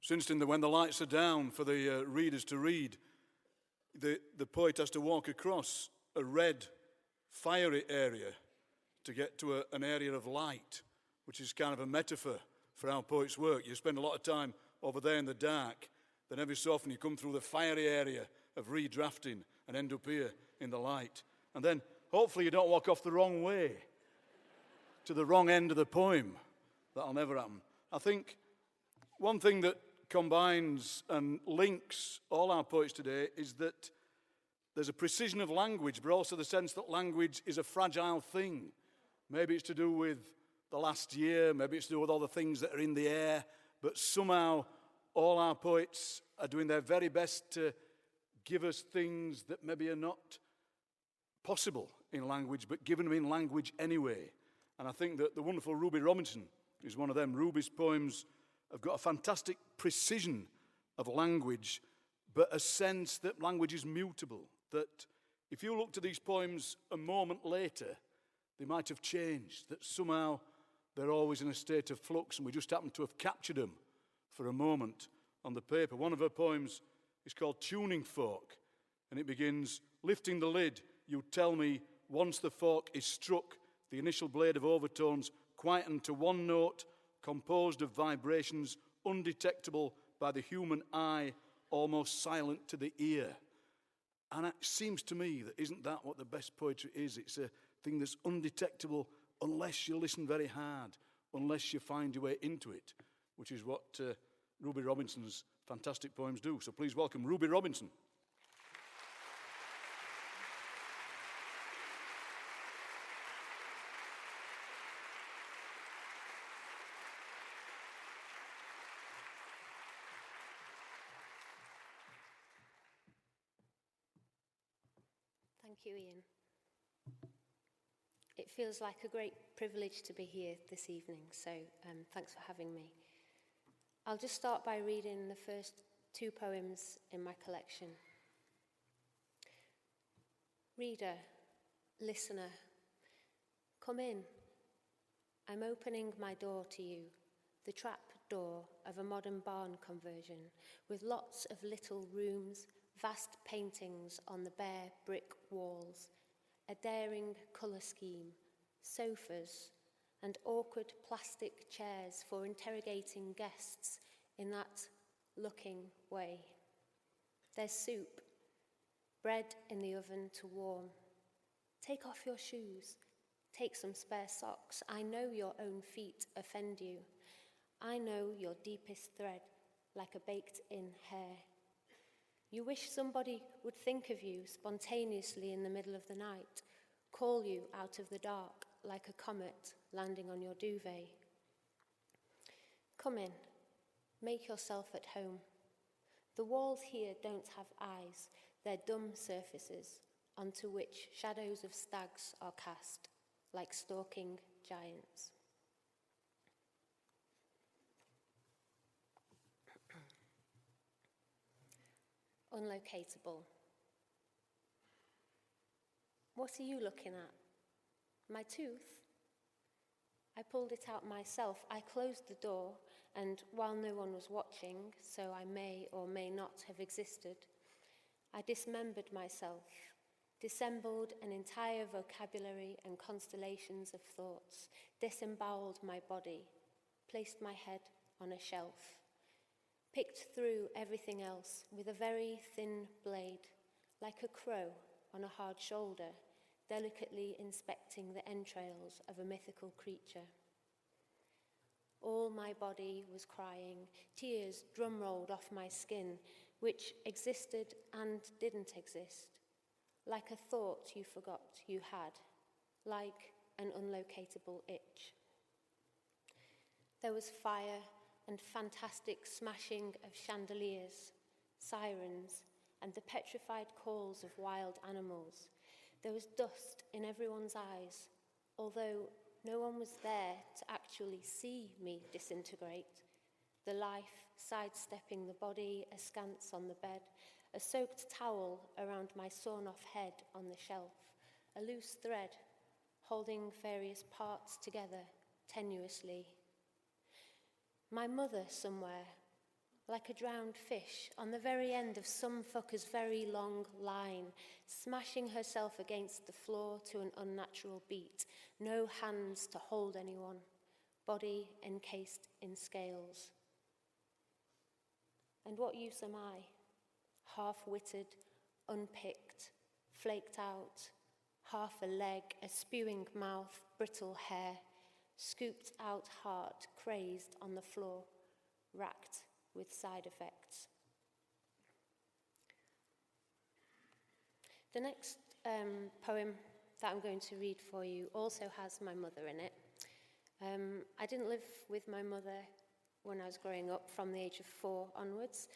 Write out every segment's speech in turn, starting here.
So instantly, when the lights are down for the readers to read, the poet has to walk across a red, fiery area to get to an area of light, which is kind of a metaphor for how poets work. You spend a lot of time over there in the dark, then every so often you come through the fiery area of redrafting and end up here in the light. And then hopefully you don't walk off the wrong way to the wrong end of the poem. That'll never happen. I think one thing that combines and links all our poets today is that there's a precision of language, but also the sense that language is a fragile thing. Maybe it's to do with the last year, maybe it's to do with all the things that are in the air, but somehow all our poets are doing their very best to give us things that maybe are not possible in language, but given them in language anyway. And I think that the wonderful Ruby Robinson is one of them. Ruby's poems have got a fantastic precision of language, but a sense that language is mutable, that if you looked at these poems a moment later, they might have changed, that somehow they're always in a state of flux, and we just happen to have captured them for a moment on the paper. One of her poems is called Tuning Fork, and it begins, lifting the lid, you tell me, once the fork is struck, the initial blade of overtones quieten to one note, composed of vibrations undetectable by the human eye, almost silent to the ear. And it seems to me that isn't that what the best poetry is? It's a thing that's undetectable unless you listen very hard, unless you find your way into it, which is what Ruby Robinson's fantastic poems do. So please welcome Ruby Robinson. Thank you, Ian. It feels like a great privilege to be here this evening, so thanks for having me. I'll just start by reading the first two poems in my collection. Reader, listener, come in. I'm opening my door to you, the trap door of a modern barn conversion, with lots of little rooms, vast paintings on the bare brick walls, a daring colour scheme, sofas, and awkward plastic chairs for interrogating guests in that looking way. There's soup, bread in the oven to warm. Take off your shoes, take some spare socks. I know your own feet offend you. I know your deepest thread like a baked-in hair. You wish somebody would think of you spontaneously in the middle of the night, call you out of the dark like a comet landing on your duvet. Come in, make yourself at home. The walls here don't have eyes, they're dumb surfaces onto which shadows of stags are cast, like stalking giants. Unlocatable. What are you looking at? My tooth? I pulled it out myself. I closed the door, and while no one was watching, so I may or may not have existed, I dismembered myself, dissembled an entire vocabulary and constellations of thoughts, disemboweled my body, placed my head on a shelf, picked through everything else with a very thin blade, like a crow on a hard shoulder, delicately inspecting the entrails of a mythical creature. All my body was crying, tears drum-rolled off my skin, which existed and didn't exist, like a thought you forgot you had, like an unlocatable itch. There was fire and fantastic smashing of chandeliers, sirens, and the petrified calls of wild animals. There was dust in everyone's eyes, although no one was there to actually see me disintegrate. The life sidestepping the body askance on the bed, a soaked towel around my sawn-off head on the shelf, a loose thread holding various parts together tenuously. My mother somewhere, like a drowned fish on the very end of some fucker's very long line, smashing herself against the floor to an unnatural beat, no hands to hold anyone, body encased in scales. And what use am I? Half-witted, unpicked, flaked out, half a leg, a spewing mouth, brittle hair, scooped out heart, crazed on the floor, racked with side effects. The next poem that I'm going to read for you also has my mother in it. I didn't live with my mother when I was growing up from the age of 4 onwards,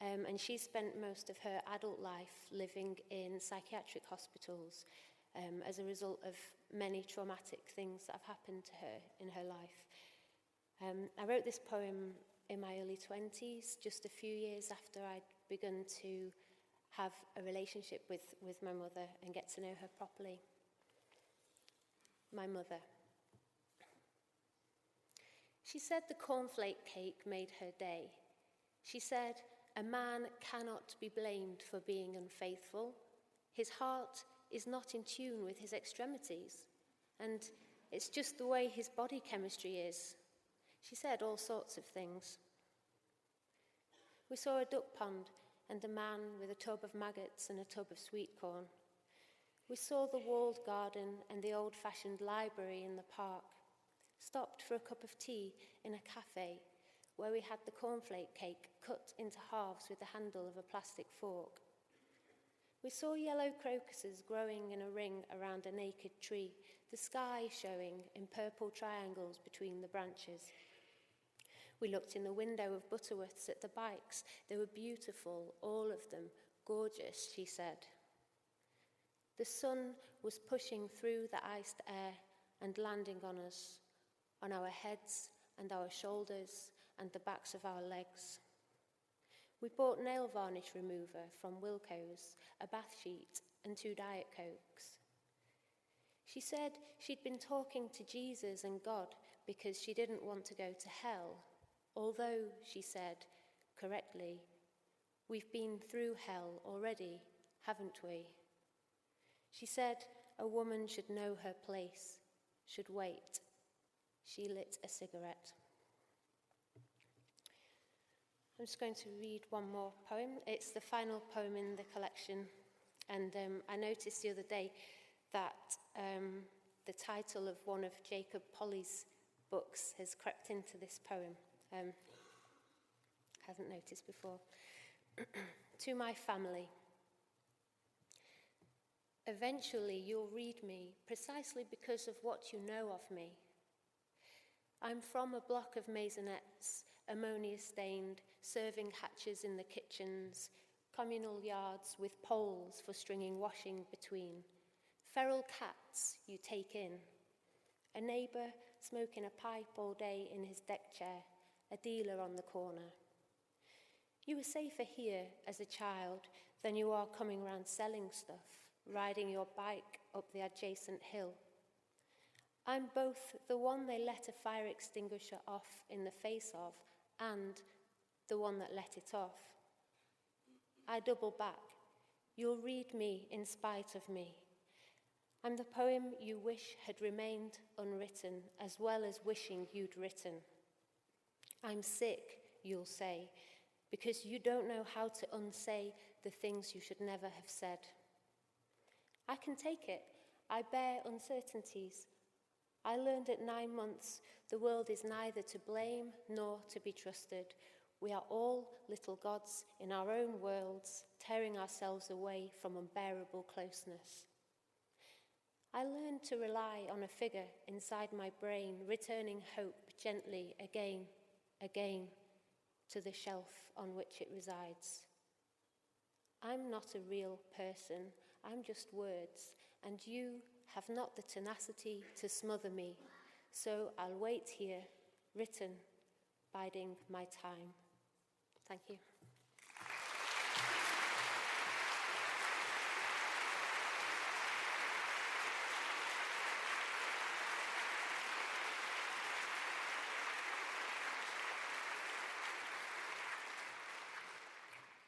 and she spent most of her adult life living in psychiatric hospitals as a result of many traumatic things that have happened to her in her life. I wrote this poem in my early 20s, just a few years after I'd begun to have a relationship with my mother and get to know her properly. My mother. She said the cornflake cake made her day. She said, a man cannot be blamed for being unfaithful. His heart is not in tune with his extremities, and it's just the way his body chemistry is. She said all sorts of things. We saw a duck pond and a man with a tub of maggots and a tub of sweet corn. We saw the walled garden and the old-fashioned library in the park, stopped for a cup of tea in a cafe where we had the cornflake cake cut into halves with the handle of a plastic fork. We saw yellow crocuses growing in a ring around a naked tree, the sky showing in purple triangles between the branches. We looked in the window of Butterworth's at the bikes. They were beautiful, all of them, gorgeous, she said. The sun was pushing through the iced air and landing on us, on our heads and our shoulders and the backs of our legs. We bought nail varnish remover from Wilko's, a bath sheet and 2 Diet Cokes. She said she'd been talking to Jesus and God because she didn't want to go to hell, although, she said, correctly, we've been through hell already, haven't we? She said a woman should know her place, should wait. She lit a cigarette. I'm just going to read one more poem. It's the final poem in the collection, and I noticed the other day that the title of one of Jacob Polly's books has crept into this poem. Hasn't noticed before. To my family. Eventually you'll read me precisely because of what you know of me. I'm from a block of maisonettes, ammonia-stained, serving hatches in the kitchens, communal yards with poles for stringing washing between, feral cats you take in, a neighbour smoking a pipe all day in his deck chair, a dealer on the corner. You were safer here as a child than you are coming round selling stuff, riding your bike up the adjacent hill. I'm both the one they let a fire extinguisher off in the face of and the one that let it off. I double back. You'll read me in spite of me. I'm the poem you wish had remained unwritten, as well as wishing you'd written. I'm sick, you'll say, because you don't know how to unsay the things you should never have said. I can take it. I bear uncertainties. I learned at 9 months the world is neither to blame nor to be trusted. We are all little gods in our own worlds, tearing ourselves away from unbearable closeness. I learned to rely on a figure inside my brain, returning hope gently again, to the shelf on which it resides. I'm not a real person, I'm just words, and you have not the tenacity to smother me, so I'll wait here, written, biding my time. Thank you.